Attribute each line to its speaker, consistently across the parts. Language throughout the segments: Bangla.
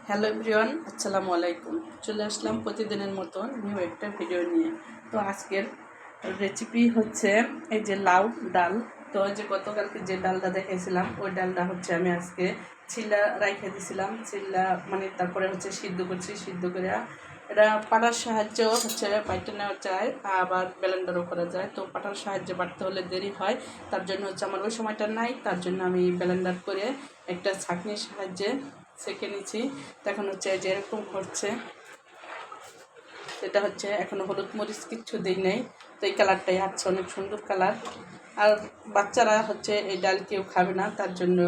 Speaker 1: হ্যালো এভরিওয়ান, আসসালামু আলাইকুম। চলে আসলাম প্রতিদিনের মতো নিউ একটা ভিডিও নিয়ে। তো আজকের রেসিপি হচ্ছে এই যে লাউ ডাল। তো এই যে গতকালকে যে ডালটা দেখাইছিলাম ওই ডালটা হচ্ছে আমি আজকে ছিলা রাইখে দিয়েছিলাম। ছিলা মানে তারপরে হচ্ছে সিদ্ধ করছি, সিদ্ধ করে এটা পাটার সাহায্য হচ্ছে বাইটে নেওয়া যায়, আবার ব্লেন্ডারও করা যায়। তো পাটার সাহায্যে বাটতে হলে দেরি হয়, তার জন্য হচ্ছে আমার ওই সময়টা নাই, তার জন্য আমি ব্লেন্ডার করে একটা ছাঁকনির সাহায্যে ছেঁকে নিচ্ছি। তখন হচ্ছে যে এরকম হচ্ছে, এটা হচ্ছে এখনও হলুদ মরিচ কিচ্ছু দিই নেই। তো এই কালারটাই আসছে, অনেক সুন্দর কালার। আর বাচ্চারা হচ্ছে এই ডাল কেউ খাবে না, তার জন্য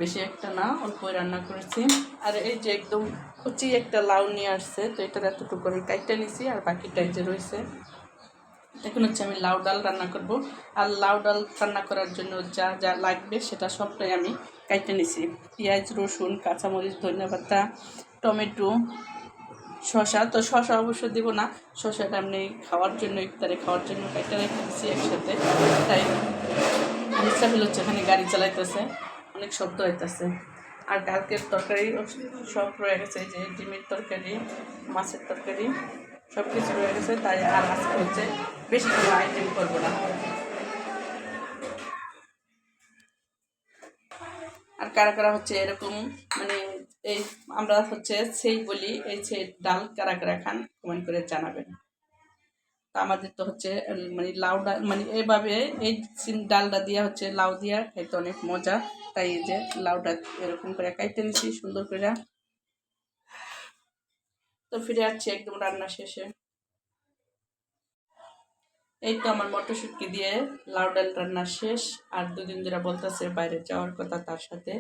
Speaker 1: বেশি একটা না, অল্পই রান্না করেছি। আর এই যে একদম কুচি একটা লাউ নিয়ে আসছে, তো এটার এতটুকু করে কাইটটা নিছি, আর বাকিটা যে রয়েছে। এখন হচ্ছে আমি লাউ ডাল রান্না করব। আর লাউ ডাল রান্না করার জন্য যা যা লাগবে সেটা সবটাই আমি কাইটে নিছি। পেঁয়াজ, রসুন, কাঁচামরিচ, ধনেপাতা, টমেটো, শসা। তো শসা অবশ্য দিব না, শসাটা এমনি খাওয়ার জন্য, ইফতারে খাওয়ার জন্য কাইটে রেখে দিচ্ছি একসাথে। তাই ইসরাফিল হচ্ছে এখানে গাড়ি চালাইতেছে, অনেক শব্দ হইতেছে। আর কালকের তরকারি সব রয়ে গেছে, যে ডিমের তরকারি, মাছের তরকারি, সব কিছু রয়ে গেছে। তাই আর আজকে হচ্ছে বেশি কোনো আইটেম করবো না। আর কারা কারা হচ্ছে এরকম মানে এই আমরা হচ্ছে সেই বলি, এই সেই ডাল কারা কারা খান কমেন্ট করে জানাবেন। তা আমাদের তো হচ্ছে মানে লাউ ডাল মানে এভাবে এই ডালটা দিয়া হচ্ছে লাউ দিয়া খাইতে অনেক মজা। তাই এই যে লাউটা এরকম করে কাইটে নিছি সুন্দর করে। তো ফিরে আসছি একদম রান্না শেষে। এই তো আমার মটরশুটকি দিয়ে লাউ ডাল রান্না শেষ। আর দুদিন ধরে বলতেছে বাইরে যাওয়ার কথা তার সাথে।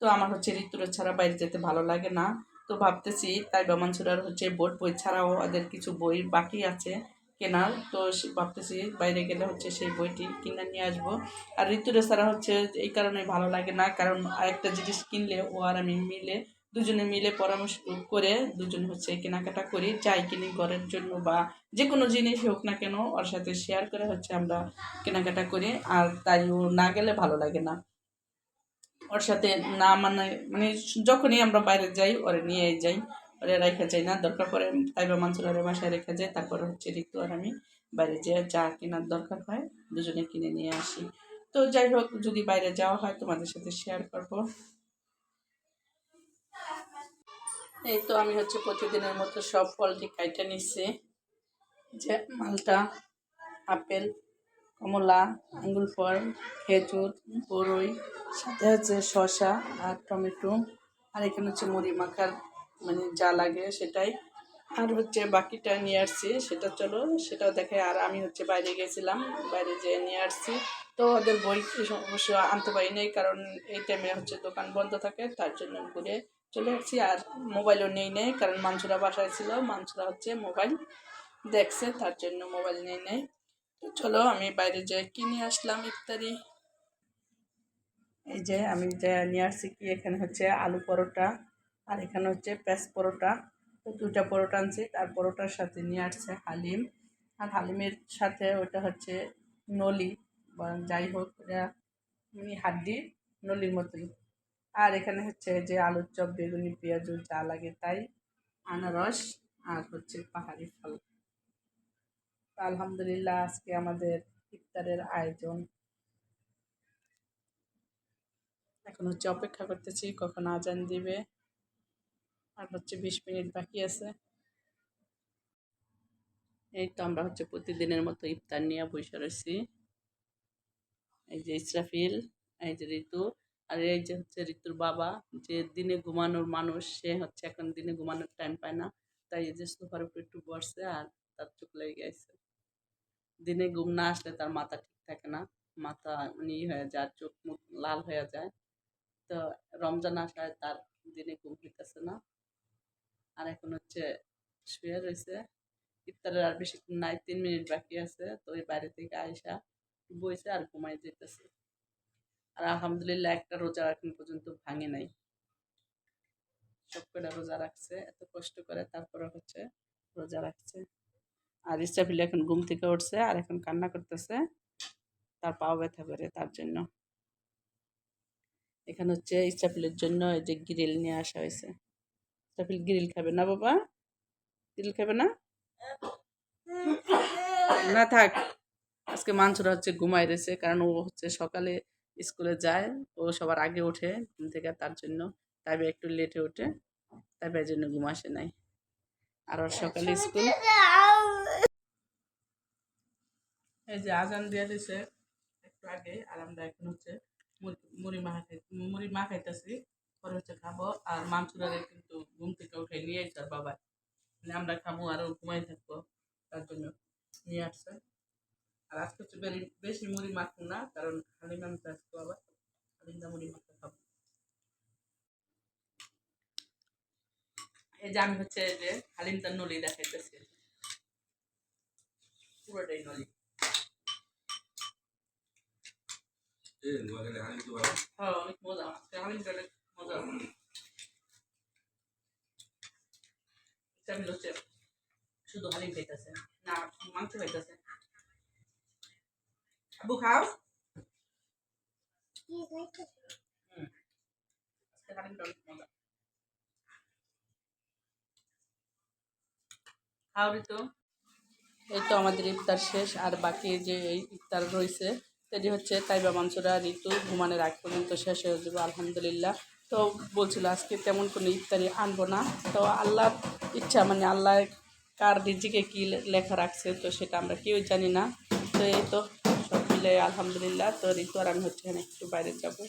Speaker 1: তো আমার হচ্ছে ঋতুরা ছাড়া বাইরে যেতে ভালো লাগে না। তো ভাবতেছি তাইবা মানসুরার হচ্ছে বোর্ড বই ছাড়াও ওদের কিছু বই বাকি আছে কেনার। তো ভাবতেছি বাইরে গেলে হচ্ছে সেই বইটি কিনে নিয়ে আসবো। আর ঋতুরা ছাড়া হচ্ছে এই কারণে ভালো লাগে না, কারণ আরেকটা জিনিস কিনলে ও আর আমি মিলে দুজনে মিলে পরামর্শ করে দুজন হচ্ছে কেনাকাটা করি, যাই কিনি ঘরের জন্য বা যে কোনো জিনিস হোক না কেন ওর সাথে শেয়ার করে হচ্ছে আমরা কেনাকাটা করি। আর তাই ও না গেলে ভালো লাগে না, ওর সাথে না মানে মানে যখনই আমরা বাইরে যাই ওরে নিয়ে যাই, ওরে রেখে যাই না। দরকার পড়ে তাইবা মানসুরারে বাসায় রেখে যাই, তারপরে হচ্ছে ঋতু আর আমি বাইরে যেয়ে যা কেনার দরকার হয় দুজনে কিনে নিয়ে আসি। তো যাই হোক, যদি বাইরে যাওয়া হয় তোমাদের সাথে শেয়ার করব। এই তো আমি হচ্ছে প্রতিদিনের মতো সব ফলটি কাইটে নিচ্ছি, যে মালটা, আপেল, কমলা, আঙ্গুর ফল, খেজুর, বরই, সাথে আছে শসা আর টমেটো। আর এখানে হচ্ছে মুড়ি মাখার মানে যা লাগে সেটাই। আর হচ্ছে বাকিটা নিয়ে আসছি, সেটা চলো সেটাও দেখে। আর আমি হচ্ছে বাইরে গেছিলাম, বাইরে যেয়ে নিয়ে আসছি। তো ওদের বই অবশ্য আনতে পারি নাই, কারণ এই টাইমে হচ্ছে দোকান বন্ধ থাকে, তার জন্য ঘুরে চলে আসছি। আর মোবাইলও নেই নেই, কারণ মানসুরা বাসায় ছিল, মানসুরা হচ্ছে মোবাইল দেখছে, তার জন্য মোবাইল নেই নেই। তো চলো আমি বাইরে যেয়ে কিনে আসলাম ইফতারি। এই যে আমি যে নিয়ে আসছি কি, এখানে হচ্ছে আলু পরোটা, আর এখানে হচ্ছে পেঁয়াজ পরোটা। তো দুইটা পরোটা আনছি, তার পরোটার সাথে নিয়ে আসছে হালিম। আর হালিমের সাথে ওটা হচ্ছে নলি বা যাই হোক, এটা মানে হাড্ডি নলির মতোই। আর এখানে হচ্ছে যে আলুর চপ, বেগুনি, পেঁয়াজ যা লাগে তাই, আনারস, আর হচ্ছে পাহাড়ি ফল। আলহামদুলিল্লাহ আজকে আমাদের ইফতারের আয়োজন। এখন হচ্ছে অপেক্ষা করতেছি কখন আজান দিবে, আর হচ্ছে 20 মিনিট বাকি আছে। এই তো আমরা হচ্ছে প্রতিদিনের মতো ইফতার নিয়ে বসে রয়েছি। এই যে ইসরাফিল, এই যে ঋতু, আর এই যে হচ্ছে ঋতুর বাবা, যে দিনে ঘুমানোর মানুষ, সে হচ্ছে এখন দিনে ঘুমানোর টাইম পায় না। তাই এই যে সোফার উপর একটু বসছে, আর তার চোখ লেগে গেছে। দিনে ঘুম না আসলে তার মাথা ঠিক থাকে না, মাথা মানে হয়ে যায়, চোখ মুখ লাল হয়ে যায়। তো রমজান আসায় তার দিনে ঘুম হইতেছে না, আর এখন হচ্ছে শুয়ে রয়েছে। ইফতারের আর বেশিক্ষণ নাই, 3 মিনিট বাকি আছে। তো ওই বাইরে থেকে আইসা বইছে আর ঘুমাই যেতেছে। আর আলহামদুলিল্লাহ একটা রোজা এখন পর্যন্ত ভাঙে নাই, সব কটা রোজা রাখছে, এত কষ্ট করে তারপরে হচ্ছে রোজা রাখছে। আর ইসরাফিল এখন ঘুম থেকে উঠছে, আর এখন কান্না করতেছে, তার পাও ব্যথা করে, তার জন্য। এখানে হচ্ছে ইসরাফিলের জন্য এই যে গ্রিল নিয়ে আসা হয়েছে। ইসরাফিল গ্রিল খাবে না বাবা? গ্রিল খাবে না? না থাক, আজকে মানসুরা হচ্ছে ঘুমাই রয়েছে, কারণ ও হচ্ছে সকালে স্কুলে যায়, ও সবার আগে ওঠে ঘুম থেকে, তার জন্য তাই একটু লেটে ওঠে, তাই এই জন্য ঘুম আসে নাই। আর ওর সকালে স্কুল। এই যে আজান দিয়ে দিছে একটু আগে, আর আমরা এখন হচ্ছে মুড়ি মা খাইতেছি, পরে হচ্ছে খাবো। আর মানসুরারে কিন্তু ঘুম থেকে উঠে নিয়ে আসছে আর বাবা, মানে আমরা খাবো আর ও ঘুমাই থাকবো, তার জন্য নিয়ে আসছে। আর আজকে হচ্ছে বেশি মুড়ি মাখবো না, কারণ হালিম আনতে আসতো আবার, হালিমটা মুড়ি মাখতে খাবো। এই যে আমি হচ্ছে এই যে হালিমটা নলি দেখাইতেছি, পুরোটাই নলি। হ্যাঁ, অনেক মজা, আজকে হালিমটা অনেক মজা। আমি হচ্ছে শুধু হালিম খাইতেছে না, মাংস খাইতেছে। আবু খাও। হুম, আজকে হালিমটা অনেক মজা। খাও ঋতু। এই তো আমাদের ইফতার শেষ, আর বাকি যে এই ইফতার রয়েছে সেটি হচ্ছে তাইবা মানসুরা ঋতু ঘুমানোর আগ পর্যন্ত শেষ হয়ে যাবে আলহামদুলিল্লাহ। তো বলছিল আজকে তেমন কোনো ইফতারি আনবো না, তো আল্লাহর ইচ্ছা, মানে আল্লাহ কার রিজিকে কী লেখা রাখছে তো সেটা আমরা কেউ জানি না। তো এই তো সব মিলে আলহামদুলিল্লাহ। তো ঋতু আর আমি হচ্ছে এখানে একটু বাইরে যাবো।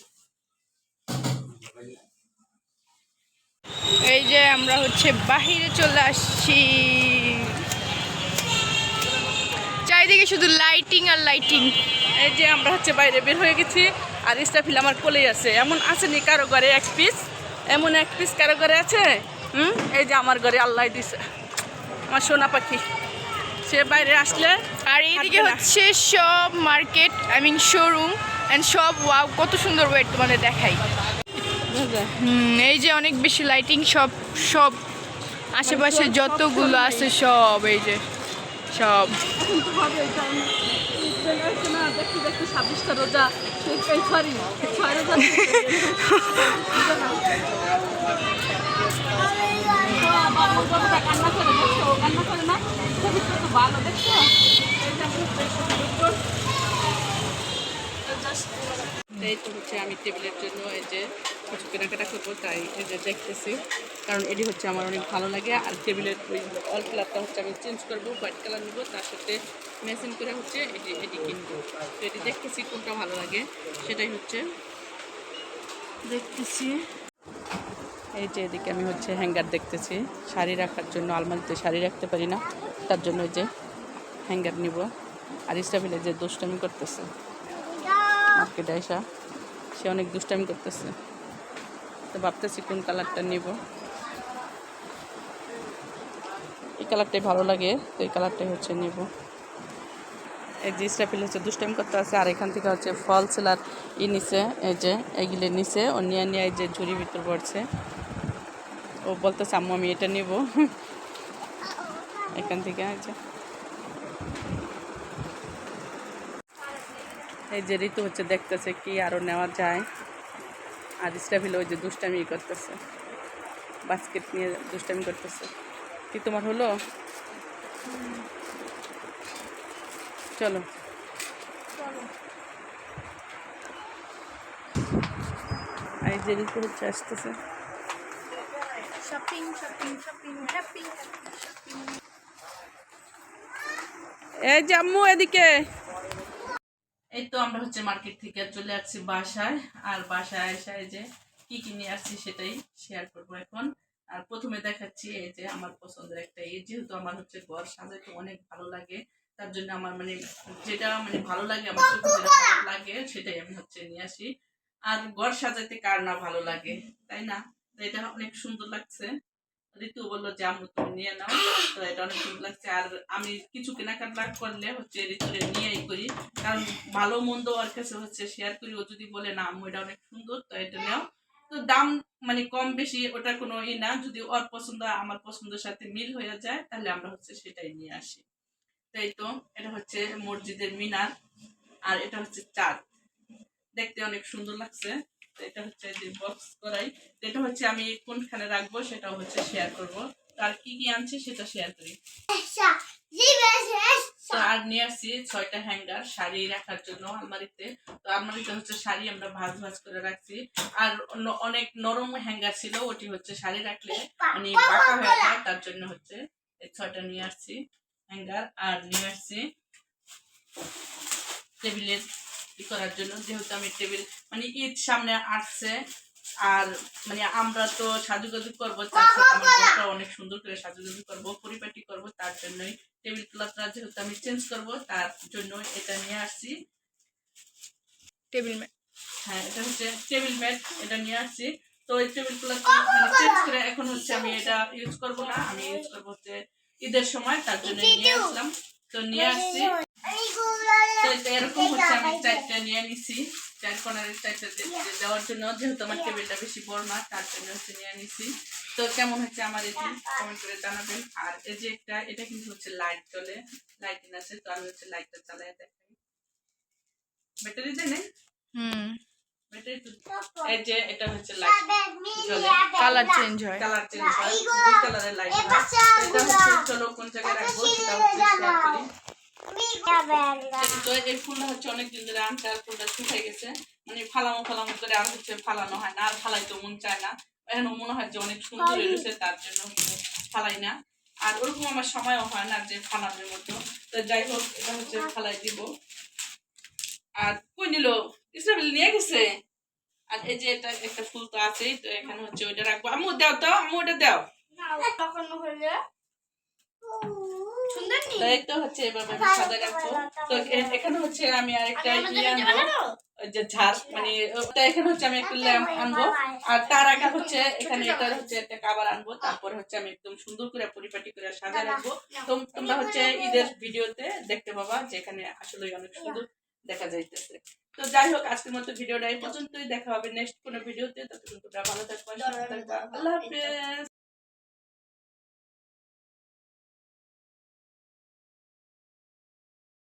Speaker 2: এই যে আমরা হচ্ছে বাহিরে চলে আসছি, চারিদিকে শুধু লাইটিং আর লাইটিং।
Speaker 1: এই যে আমরা হচ্ছে বাইরে বের হয়ে গেছি, আর ইস্টাফিল আমার কোলেই আছে। এমন আসেনি কারো ঘরে এক পিস, এমন এক পিস কারো ঘরে আছে। এই যে আমার ঘরে আল্লাহ দিছে, আমার সোনা পাখি, সে বাইরে আসলে।
Speaker 2: আর এইদিকে হচ্ছে সব market, I mean showroom and সব। ওয়াও, কত সুন্দর ওয়েট তোমাদের দেখাই। এই যে অনেক বেশি লাইটিং, সব সব আশেপাশে যতগুলো আছে সব, এই যে সব।
Speaker 1: দেখতে দেখতে 26টা রোজা, সরি 6 রোজা কান্না করে, দেখছো কান্না করে না, ভালো দেখছো। এই তো হচ্ছে আমি টেবিলের জন্য এই যে কিছু কেনাকাটা করবো, তাই এই যে দেখতেছি, কারণ এটি হচ্ছে আমার অনেক ভালো লাগে। আর টেবিলের ওই অল কালারটা হচ্ছে আমি চেঞ্জ করবো, হোয়াইট কালার নেবো, তার সাথে ম্যাচিং করে হচ্ছে এটি কিনবো। তো এটি দেখতেছি কোনটা ভালো লাগে, সেটাই হচ্ছে দেখতেছি। এই যে এদিকে আমি হচ্ছে হ্যাঙ্গার দেখতেছি শাড়ি রাখার জন্য, আলমারিতে শাড়ি রাখতে পারি না, তার জন্য এই যে হ্যাঙ্গার নিব। আর ইস্টাফিলে যে দুষ্টামি করতেছে মার্কেটে আসা, সে অনেক দুষ্টামি করতেছে, তো ভাবতেছি কোন কালারটা নিব। এই কালারটাই ভালো লাগে, তো এই কালারটাই হচ্ছে নিব। এই যে ইস্টাফিল হচ্ছে দুষ্টামি করতে আছে, আর এখান থেকে হচ্ছে ফল সেলার নিচে, এই যে এইগুলো নিচে ও নিয়ে নিয়ে এই যে ঝুড়ির ভিতর পড়ছে। ও বলতেছে আম্মু আমি এটা নিব এখান থেকে। এই যে ঋতু হচ্ছে দেখতেছে কি আরও নেওয়া যায়, আর ইস্টাফিল ওই যে দুষ্টামি করতেছে, বাস্কেট নিয়ে দুষ্টামি করতেছে। কি তোমার হলো? চলো এই যে ঋতু হচ্ছে আসতেছে।
Speaker 2: Shopping shopping shopping, happy shopping.
Speaker 1: এই যে আম্মু এদিকে। এই তো আমরা হচ্ছে মার্কেট থেকে চলে আসছি বাসায়, আর বাসায় এসে এই যে কি কি নিয়ে আসছি সেটাই শেয়ার করবো এখন। আর প্রথমে দেখাচ্ছি এই যে আমার পছন্দের একটা, এই যেহেতু আমার হচ্ছে ঘর সাজাইতে অনেক ভালো লাগে, তার জন্য আমার মানে যেটা মানে ভালো লাগে, আমার চোখে যেটা ভালো লাগে সেটাই আমি হচ্ছে নিয়ে আসি। আর ঘর সাজাইতে কার না ভালো লাগে, তাই না? তো এটা অনেক সুন্দর লাগছে। ঋতু বললো যে আম্মু তুমি নিয়ে নাও, তো এটা অনেক সুন্দর লাগছে। আর আমি কিছু কেনাকাটা করলে হচ্ছে ঋতুরে নিয়েই করি, কারণ ভালো মন্দ ওর কাছে হচ্ছে শেয়ার করি। ও যদি বলে না আম্মু এটা অনেক সুন্দর, তো এটা নাও। তো দাম মানে কম বেশি ওটা কোনো না, যদি ওর পছন্দ আমার পছন্দের সাথে মিল হয়ে যায় তাহলে আমরা হচ্ছে সেটাই নিয়ে আসি। তাই তো এটা হচ্ছে মসজিদের মিনার, আর এটা হচ্ছে চাঁদ, দেখতে অনেক সুন্দর লাগছে। তো এটা হচ্ছে যে বক্স করাই, তো এটা হচ্ছে আমি কোনখানে রাখবো সেটাও হচ্ছে শেয়ার করবো। আর কি কি আনছি সেটা শেয়ার করি। তো আর নিয়ে আসছি 6টা হ্যাঙ্গার শাড়ি রাখার জন্য আলমারিতে। তো আলমারিতে হচ্ছে শাড়ি আমরা ভাঁজ ভাঁজ করে রাখছি। আর অনেক নরম হ্যাঙ্গার ছিল, ওটি হচ্ছে শাড়ি রাখলে মানে বাঁকা হয়ে যায়, তার জন্য হচ্ছে এই 6টা নিয়ে আসছি হ্যাঙ্গার। আর নিয়ে আসছি টেবিলের ই করার জন্য, যেহেতু আমি টেবিল মানে ঈদ সামনে আসছে, আর মানে আমরা তো সাজুগুজু করবো, তার সাথে আমার বউটাও অনেক সুন্দর করে সাজুগুজু করবো, পরিপাটি করবো, তার জন্যই টেবিল ক্লথটা যেহেতু আমি চেঞ্জ করবো তার জন্য এটা নিয়ে আসছি।
Speaker 2: Table mat.
Speaker 1: হ্যাঁ, এটা হচ্ছে টেবিল ম্যাট, এটা নিয়ে আসছি। তো এই টেবিল ক্লথটা মানে চেঞ্জ করে এখন হচ্ছে আমি এটা ইউজ করবো না, আমি ইউজ করবো হচ্ছে ঈদের সময়, তার জন্য নিয়ে আসলাম। তো নিয়ে আসছি। তো এটা এরকম হচ্ছে আমি 4টা নিয়ে নিছি, 4 কোণের 4টা দেওয়ার জন্য, যেহেতু আমার টেবিলটা বেশি বড় না, তার জন্য হচ্ছে নিয়ে নিছি। তো কেমন হচ্ছে আমার এটি কমেন্ট করে জানাবেন। আর এই যে একটা, এটা কিন্তু হচ্ছে লাইট জ্বলে, লাইটিং আছে, তো আমি হচ্ছে লাইটটা চালাই দেখাই। ব্যাটারি দেয় নাই, ব্যাটারি তো, এই যে এটা হচ্ছে লাইট জ্বলে,
Speaker 2: কালার চেঞ্জ হয়।
Speaker 1: কালার চেঞ্জ হয়, দুই কালারের লাইট হয়। এটা হচ্ছে চলো কোন জায়গায় রাখবো সেটা হচ্ছে শেয়ার করি। তো এই ফুলটা হচ্ছে অনেকদিন ধরে আনছে, আর ফুলটা শুকিয়ে গেছে, মানে ফালামো করে আর হচ্ছে ফালানো হয় না, আর ফালাইতে মন চায় না। এখন মনে হয় যে অনেক সুন্দর হয়েছে, তার জন্য ফালাই না। আর ওরকম আমার সময়ও হয় না যে ফালানোর মতো। তো যাই হোক, এটা হচ্ছে ফালাই দিব। আর কই নিল, ইসরাফিল নিয়ে গেছে। আর এই যে এটা একটা ফুল তো আছেই, তো এখানে হচ্ছে ওইটা রাখবো। আম্মু দাও তো, আম্মু ওটা দাও। তো এই তো হচ্ছে এভাবে আমি সাদা রাখবো। তো এখানে হচ্ছে আমি আরেকটা ইয়ে আনবো, ওই যে ঝাড়, মানে ওটা এখানে হচ্ছে আমি একটা ল্যাম্প আনবো। আর তার আগে হচ্ছে এখানে এটা হচ্ছে একটা কাবার আনবো, তারপরে হচ্ছে আমি একদম সুন্দর করে পরিপাটি করে সাজা রাখবো। তোমরা হচ্ছে ঈদের ভিডিওতে দেখতে পাবা যে এখানে আসলে অনেক সুন্দর দেখা যাইতেছে। তো যাই হোক, আজকের মতো ভিডিওটা এই পর্যন্তই, দেখা হবে নেক্সট কোনো ভিডিওতে। ততক্ষণ তোমরা ভালো থাকবা, সুস্থ থাকবা, আল্লাহ হাফেজ।